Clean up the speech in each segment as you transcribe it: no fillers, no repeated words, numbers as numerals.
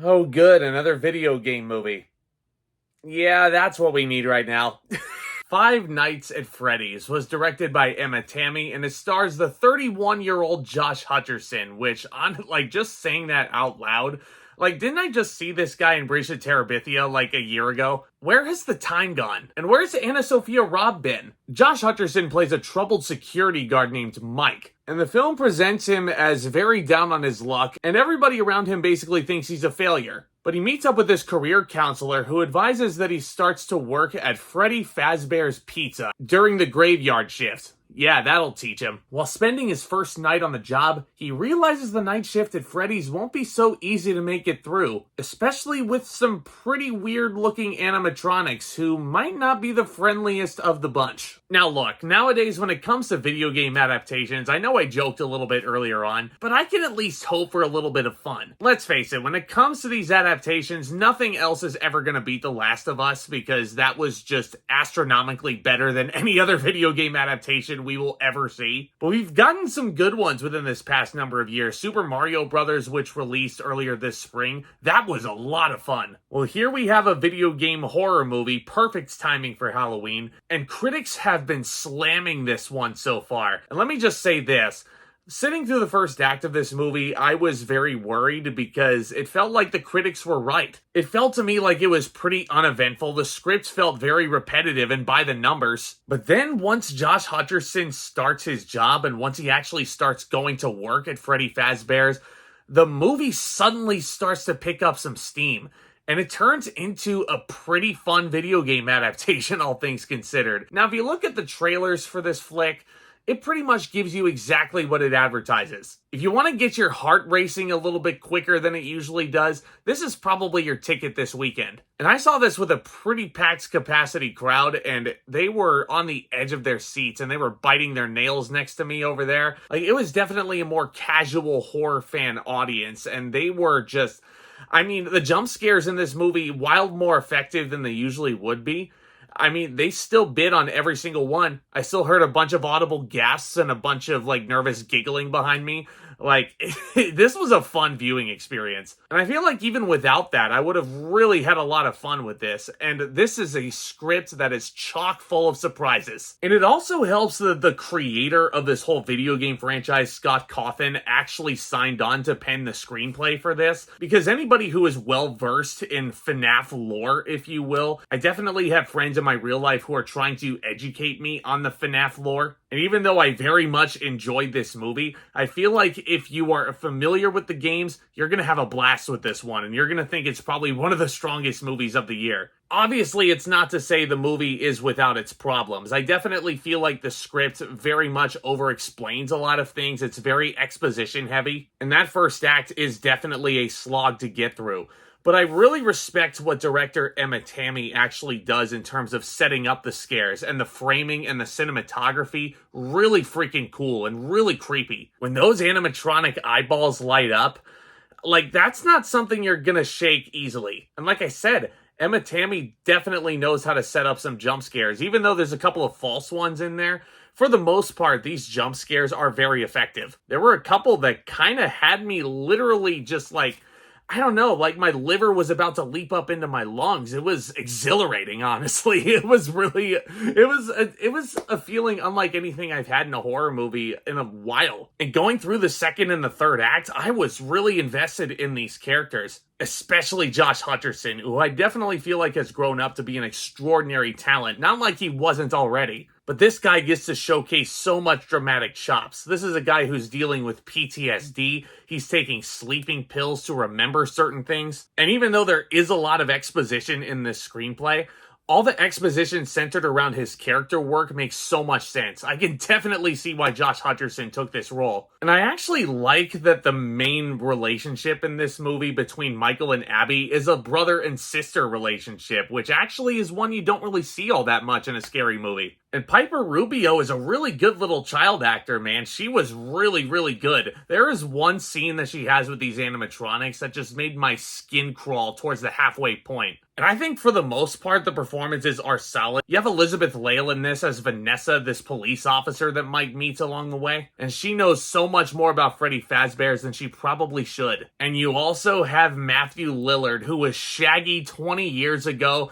Oh, good, another video game movie. Yeah, that's what we need right now. Five Nights at Freddy's was directed by Tammi and it stars the 31-year-old Josh Hutcherson, which, on just saying that out loud, didn't I just see this guy in Breach of Terabithia a year ago? Where has the time gone? And where's Anna Sophia Robb been? Josh Hutcherson plays a troubled security guard named Mike, and the film presents him as very down on his luck, and everybody around him basically thinks he's a failure. But he meets up with this career counselor who advises that he starts to work at Freddy Fazbear's Pizza during the graveyard shift. Yeah, that'll teach him. While spending his first night on the job, he realizes the night shift at Freddy's won't be so easy to make it through, especially with some pretty weird-looking animatronics who might not be the friendliest of the bunch. Now look, nowadays when it comes to video game adaptations, I know I joked a little bit earlier on, but I can at least hope for a little bit of fun. Let's face it, when it comes to these adaptations, nothing else is ever going to beat The Last of Us, because that was just astronomically better than any other video game adaptation we will ever see. But we've gotten some good ones within this past number of years. Super Mario Brothers, which released earlier this spring, that was a lot of fun. Well, here we have a video game horror movie, perfect timing for Halloween, and critics have been slamming this one so far. And let me just say this. Sitting through the first act of this movie, I was very worried because it felt like the critics were right. It felt to me like it was pretty uneventful. The script felt very repetitive and by the numbers. But then once Josh Hutcherson starts his job and once he actually starts going to work at Freddy Fazbear's, the movie suddenly starts to pick up some steam. And it turns into a pretty fun video game adaptation, all things considered. Now, if you look at the trailers for this flick, it pretty much gives you exactly what it advertises. If you want to get your heart racing a little bit quicker than it usually does, this is probably your ticket this weekend. And I saw this with a pretty packed capacity crowd, and they were on the edge of their seats, and they were biting their nails next to me over there. It was definitely a more casual horror fan audience, and they were just... the jump scares in this movie, while more effective than they usually would be, they still bid on every single one. I still heard a bunch of audible gasps and a bunch of, nervous giggling behind me. This was a fun viewing experience. And I feel like even without that, I would have really had a lot of fun with this. And this is a script that is chock full of surprises. And it also helps that the creator of this whole video game franchise, Scott Cawthon, actually signed on to pen the screenplay for this. Because anybody who is well-versed in FNAF lore, if you will, I definitely have friends in my real life who are trying to educate me on the FNAF lore. And even though I very much enjoyed this movie, I feel like if you are familiar with the games, you're going to have a blast with this one, and you're going to think it's probably one of the strongest movies of the year. Obviously, it's not to say the movie is without its problems. I definitely feel like the script very much over-explains a lot of things. It's very exposition-heavy, and that first act is definitely a slog to get through. But I really respect what director Tammi actually does in terms of setting up the scares, and the framing and the cinematography really freaking cool and really creepy. When those animatronic eyeballs light up, that's not something you're gonna shake easily. And like I said, Tammi definitely knows how to set up some jump scares, even though there's a couple of false ones in there. For the most part, these jump scares are very effective. There were a couple that kind of had me literally just I don't know, my liver was about to leap up into my lungs. It was exhilarating, honestly. It was a feeling unlike anything I've had in a horror movie in a while. And going through the second and the third act, I was really invested in these characters, especially Josh Hutcherson, who I definitely feel like has grown up to be an extraordinary talent, not like he wasn't already. But this guy gets to showcase so much dramatic chops. This is a guy who's dealing with PTSD. He's taking sleeping pills to remember certain things. And even though there is a lot of exposition in this screenplay, all the exposition centered around his character work makes so much sense. I can definitely see why Josh Hutcherson took this role. And I actually like that the main relationship in this movie between Michael and Abby is a brother and sister relationship, which actually is one you don't really see all that much in a scary movie. And Piper Rubio is a really good little child actor, man. She was really, really good. There is one scene that she has with these animatronics that just made my skin crawl towards the halfway point. And I think for the most part, the performances are solid. You have Elizabeth Lail in this as Vanessa, this police officer that Mike meets along the way. And she knows so much more about Freddy Fazbear's than she probably should. And you also have Matthew Lillard, who was Shaggy 20 years ago.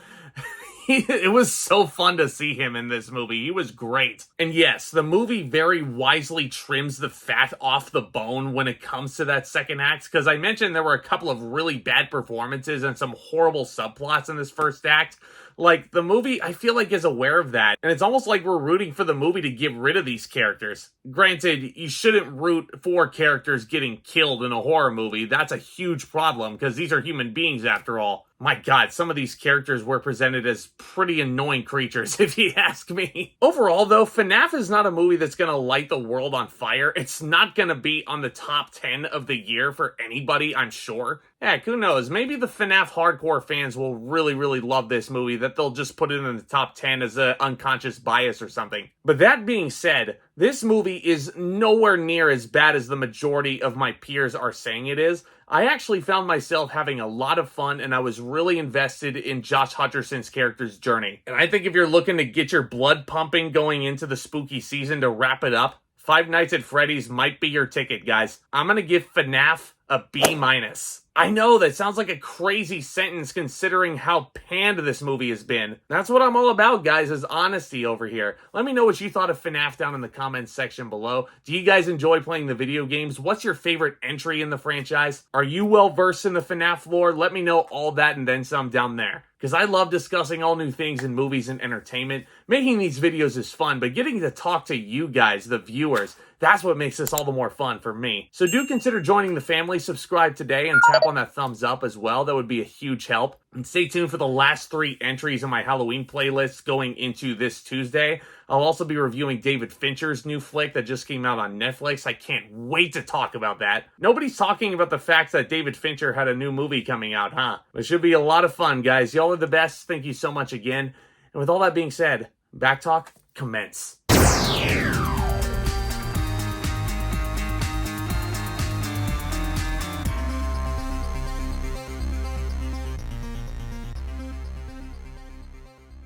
It was so fun to see him in this movie. He was great. And yes, the movie very wisely trims the fat off the bone when it comes to that second act, because I mentioned there were a couple of really bad performances and some horrible subplots in this first act. Like, the movie, I feel like, is aware of that, and it's almost like we're rooting for the movie to get rid of these characters. Granted, you shouldn't root for characters getting killed in a horror movie. That's a huge problem, because these are human beings after all. My god, some of these characters were presented as pretty annoying creatures, if you ask me. Overall, though, FNAF is not a movie that's gonna light the world on fire. It's not gonna be on the top 10 of the year for anybody, I'm sure. Heck, who knows? Maybe the FNAF hardcore fans will really, really love this movie, that they'll just put it in the top 10 as an unconscious bias or something. But that being said, this movie is nowhere near as bad as the majority of my peers are saying it is. I actually found myself having a lot of fun, and I was really invested in Josh Hutcherson's character's journey. And I think if you're looking to get your blood pumping going into the spooky season to wrap it up, Five Nights at Freddy's might be your ticket, guys. I'm gonna give FNAF a B-. I know that sounds like a crazy sentence considering how panned this movie has been. That's what I'm all about, guys, is honesty over here. Let me know what you thought of FNAF down in the comments section below. Do you guys enjoy playing the video games? What's your favorite entry in the franchise? Are you well versed in the FNAF lore? Let me know all that and then some down there, because I love discussing all new things in movies and entertainment. Making these videos is fun, but getting to talk to you guys, the viewers, that's what makes this all the more fun for me. So do consider joining the family, subscribe today, and tap on that thumbs up as well. That would be a huge help. And stay tuned for the last 3 entries in my Halloween playlist going into this Tuesday. I'll also be reviewing David Fincher's new flick that just came out on Netflix. I can't wait to talk about that. Nobody's talking about the fact that David Fincher had a new movie coming out, huh? It should be a lot of fun, guys. Y'all are the best. Thank you so much again. And with all that being said, Back Talk, commence.